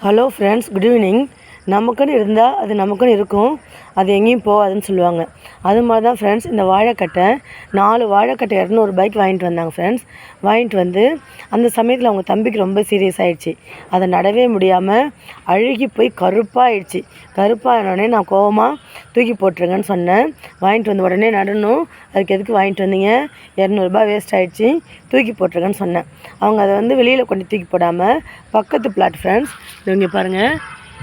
Hello friends, good evening. நமக்குன்னு இருந்தால் அது நமக்குன்னு இருக்கும், அது எங்கேயும் போகாதுன்னு சொல்லுவாங்க. அது மாதிரி தான் ஃப்ரெண்ட்ஸ், இந்த வாழைக்கட்டை 4 வாழைக்கட்டை 200 ரூபாய்க்கு வாங்கிட்டு வந்தாங்க ஃப்ரெண்ட்ஸ். வாங்கிட்டு வந்து அந்த சமயத்தில் அவங்க தம்பிக்கு ரொம்ப சீரியஸ் ஆகிடுச்சு. அதை நடவே முடியாமல் அழுகி போய் கருப்பாகிடுச்சு. கருப்பாகினோடனே நான் கோவமாக தூக்கி போட்டுருங்கன்னு சொன்னேன். வாங்கிட்டு வந்து உடனே நடணும், அதுக்கு எதுக்கு வாங்கிட்டு வந்தீங்க, 200 ரூபாய் வேஸ்ட் ஆகிடுச்சு, தூக்கி போட்டுருங்கன்னு சொன்னேன். அவங்க அதை வந்து வெளியில் கொண்டு தூக்கி போடாமல் பக்கத்து பிளாட் ஃப்ரெண்ட்ஸ், இங்கே பாருங்கள்,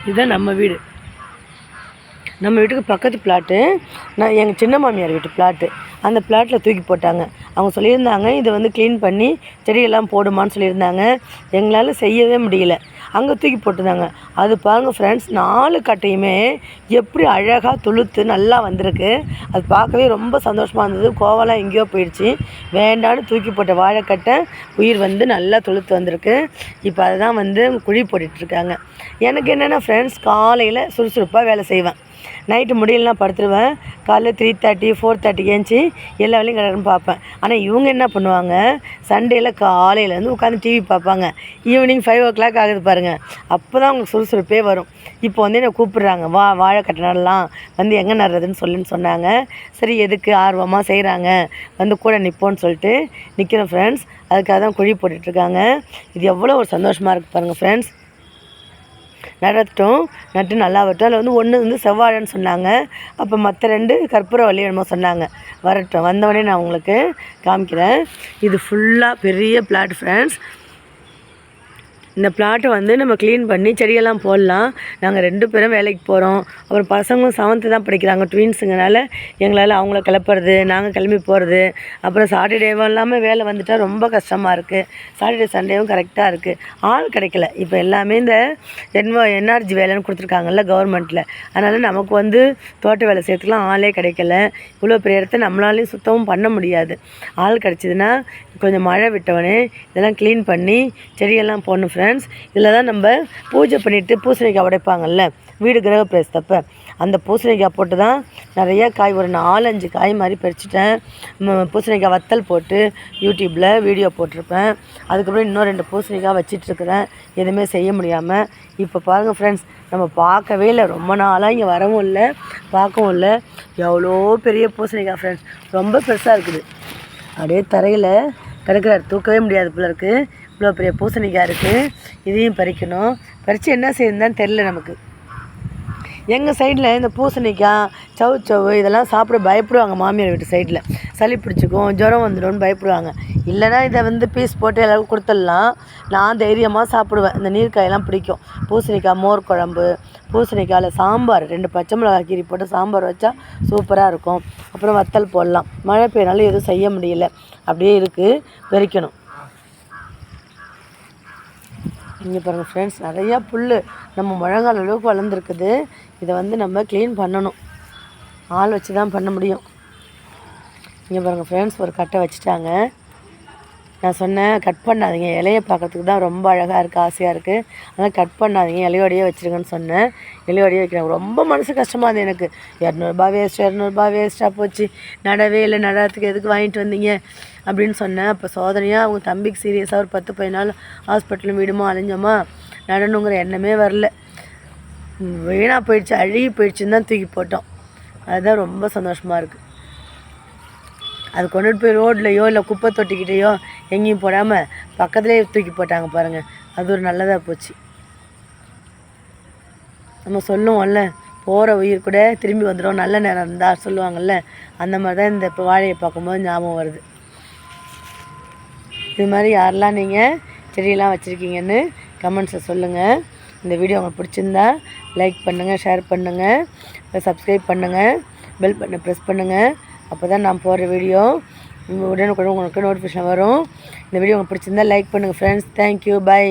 இதுதான் நம்ம வீடு. நம்ம வீட்டுக்கு பக்கத்து பிளாட்டு, நான் எங்கள் சின்ன மாமியார் வீட்டு பிளாட்டு. அந்த பிளாட்டில் தூக்கி போட்டாங்க. அவங்க சொல்லியிருந்தாங்க இதை வந்து க்ளீன் பண்ணி செடியெல்லாம் போடுமான்னு சொல்லியிருந்தாங்க. எங்களால் செய்யவே முடியல. அங்கே தூக்கி போட்டுருந்தாங்க. அது பாருங்கள் ஃப்ரெண்ட்ஸ், 4 கட்டையுமே எப்படி அழகாக துளுத்து நல்லா வந்திருக்கு. அது பார்க்கவே ரொம்ப சந்தோஷமாக இருந்தது. கோவலாம் எங்கேயோ போயிடுச்சு. வேண்டான்னு தூக்கி போட்ட வாழைக்கட்டை உயிர் வந்து நல்லா துளுத்து வந்திருக்கு. இப்போ அதை தான் வந்து குழி போட்டுட்ருக்காங்க. எனக்கு என்னென்னா ஃப்ரெண்ட்ஸ், காலையில் சுறுசுறுப்பாக வேலை செய்வேன். நைட்டு முடியலாம் படுத்துருவேன். காலைல 3:30 4:30 ஏஞ்சி எல்லா வேலையும் கிடக்குன்னு பார்ப்பேன். ஆனால் இவங்க என்ன பண்ணுவாங்க, சண்டேயில் காலையிலேருந்து உட்காந்து டிவி பார்ப்பாங்க. ஈவினிங் 5 o'clock ஆகுது பாருங்கள், அப்போ தான் அவங்களுக்கு சுறுசுறுப்பே வரும். இப்போ வந்து என்னை கூப்பிட்றாங்க, வாழைக்கட்டை நடலாம், வந்து எங்கே நடுறதுன்னு சொல்லுன்னு சொன்னாங்க. சரி, எதுக்கு ஆர்வமாக செய்கிறாங்க, வந்து கூட நிற்போன்னு சொல்லிட்டு நிற்கிறேன் ஃப்ரெண்ட்ஸ். அதுக்காக தான் குழி போட்டுட்ருக்காங்க. இது எவ்வளோ ஒரு சந்தோஷமாக இருக்குது பாருங்கள் ஃப்ரெண்ட்ஸ். நட்டு நல்லா வரட்டும். அதில் வந்து ஒன்று வந்து செவ்வாழைன்னு சொன்னாங்க. அப்போ மற்ற 2 கற்பூரவள்ளி என்னமோ சொன்னாங்க. வரட்டும், வந்தவொடனே நான் உங்களுக்கு காமிக்கிறேன். இது ஃபுல்லாக பெரிய பிளாட் ஃப்ரெண்ட்ஸ். இந்த பிளாட்டை வந்து நம்ம க்ளீன் பண்ணி செடியெல்லாம் போடலாம். நாங்கள் 2 பேரும் வேலைக்கு போகிறோம். அப்புறம் பசங்களும் 7th தான் படிக்கிறாங்க, ட்வின்ஸுங்கனால எங்களால் அவங்கள கிளப்புறது, நாங்கள் கிளம்பி போகிறது. அப்புறம் சாட்டர்டேவும் இல்லாமல் வேலை வந்துட்டால் ரொம்ப கஷ்டமாக இருக்குது. சாட்டர்டே சண்டேவும் கரெக்டாக இருக்குது. ஆள் கிடைக்கல. இப்போ எல்லாமே இந்த என்ஆர்ஜி வேலைன்னு கொடுத்துருக்காங்கல்ல கவர்மெண்ட்டில். அதனால் நமக்கு வந்து தோட்ட வேலை செய்யறதுக்குலாம் ஆளே கிடைக்கல. இவ்வளோ பெரிய இடத்த நம்மளாலையும் சுத்தமும் பண்ண முடியாது. ஆள் கிடச்சிதுன்னா கொஞ்சம் மழை விட்டவனே இதெல்லாம் க்ளீன் பண்ணி செடியெல்லாம் போடணும் ஃப்ரெண்ட்ஸ். இதில் தான் நம்ம பூஜை பண்ணிவிட்டு பூசணிக்காய் உடைப்பாங்கல்ல வீடு கிரகப்பிரவேசத்தப்போ, அந்த பூசணிக்காய் போட்டு தான் நிறையா காய், ஒரு 4-5 காய் மாதிரி பறிச்சிட்டேன். பூசணிக்காய் வத்தல் போட்டு யூடியூப்பில் வீடியோ போட்டிருப்பேன். அதுக்கப்புறம் இன்னும் 2 பூசணிக்காய் வச்சிட்ருக்குறேன், எதுவுமே செய்ய முடியாமல். இப்போ பாருங்கள் ஃப்ரெண்ட்ஸ், நம்ம பார்க்கவே இல்லை, ரொம்ப நாளாக இங்கே வரவும் இல்லை, பார்க்கவும் இல்லை. எவ்வளோ பெரிய பூசணிக்காய் ஃப்ரெண்ட்ஸ், ரொம்ப பெருசாக இருக்குது. அப்படியே தரையில் கிடக்கிறார், தூக்கவே முடியாது போல இருக்குது. இவ்வளோ பெரிய பூசணிக்காய் இருக்குது. இதையும் பறிக்கணும். பறித்து என்ன செய்யுதுன்னு தெரில நமக்கு. எங்கள் சைடில் இந்த பூசணிக்காய், சவு இதெல்லாம் சாப்பிட பயப்படுவாங்க. மாமியார் வீட்டு சைடில் சளி பிடிச்சிக்கும், ஜுரம் வந்துடும்னு பயப்படுவாங்க. இல்லைனா இதை வந்து பீஸ் போட்டு எல்லாருக்கும் கொடுத்துடலாம். நான் தைரியமாக சாப்பிடுவேன். இந்த நீர்க்காயெல்லாம் பிடிக்கும். பூசணிக்காய் மோர் குழம்பு, பூசணிக்காயில் சாம்பார், 2 பச்சை மிளகாய் கீரி போட்டு சாம்பார் வச்சா சூப்பராக இருக்கும். அப்புறம் வத்தல் போடலாம். மழை பெய்யனாலும் எதுவும் செய்ய முடியல, அப்படியே இருக்குது, பறிக்கணும். இங்கே பாருங்கள் ஃப்ரெண்ட்ஸ், நிறையா புல் நம்ம முழங்கால் அளவுக்கு வளர்ந்துருக்குது. இதை வந்து நம்ம க்ளீன் பண்ணணும். ஆள் வச்சு தான் பண்ண முடியும். இங்கே பாருங்கள் ஃப்ரெண்ட்ஸ், ஒரு கட்டை வச்சுட்டாங்க. நான் சொன்னேன் கட் பண்ணாதீங்க, இலையை பார்க்கறதுக்கு தான் ரொம்ப அழகாக இருக்குது, ஆசையாக இருக்குது, அதனால் கட் பண்ணாதீங்க, இலையோடையே வச்சுருங்கன்னு சொன்னேன். இலையோடையே வைக்கிறாங்க. ரொம்ப மனசு கஷ்டமாக இருந்தது எனக்கு. 200 ரூபாய் வேஸ்ட், 200 ரூபாய் வேஸ்ட்டாக போச்சு, நடவே இல்லை, நடுறதுக்கு எதுக்கு வாங்கிட்டு வந்தீங்க அப்படின்னு சொன்னேன். அப்போ சோதனையாக அவங்க தம்பிக்கு சீரியஸாக ஒரு 10-15 நாள் ஹாஸ்பிட்டலும் வீடுமா அலைஞ்சோமா, நடணுங்கிற எண்ணமே வரல. வீணாக போயிடுச்சு, அழுகி போயிடுச்சுன்னு தான் தூக்கி போட்டோம். அதுதான் ரொம்ப சந்தோஷமாக இருக்குது. அது கொண்டுட்டு போய் ரோட்லையோ இல்லை குப்பை தொட்டிக்கிட்டேயோ எங்கேயும் போடாமல் பக்கத்துலேயே தூக்கி போட்டாங்க பாருங்கள். அது ஒரு நல்லதாக போச்சு. நம்ம சொல்லுவோம்ல, போகிற உயிர் கூட திரும்பி வந்துடும் நல்ல நேரம் இருந்தால் சொல்லுவாங்கள்ல, அந்த மாதிரி தான் இந்த இப்போ வாழையை பார்க்கும்போது ஞாபகம் வருது. இது மாதிரி யாரெல்லாம் நீங்கள் செடியெல்லாம் வச்சுருக்கீங்கன்னு கமெண்ட்ஸில் சொல்லுங்கள். இந்த வீடியோ உங்களுக்கு பிடிச்சிருந்தா லைக் பண்ணுங்கள், ஷேர் பண்ணுங்கள், சப்ஸ்கிரைப் பண்ணுங்கள், பெல் பட்டனை ப்ரெஸ் பண்ணுங்கள். அப்போ தான் நான் போடுற வீடியோ உடனுக்குடன் உங்களுக்கு நோட்டிஃபிகேஷன் வரும். இந்த வீடியோ உங்களுக்கு பிடிச்சிருந்தா லைக் பண்ணுங்கள் ஃப்ரெண்ட்ஸ். Thank you, by.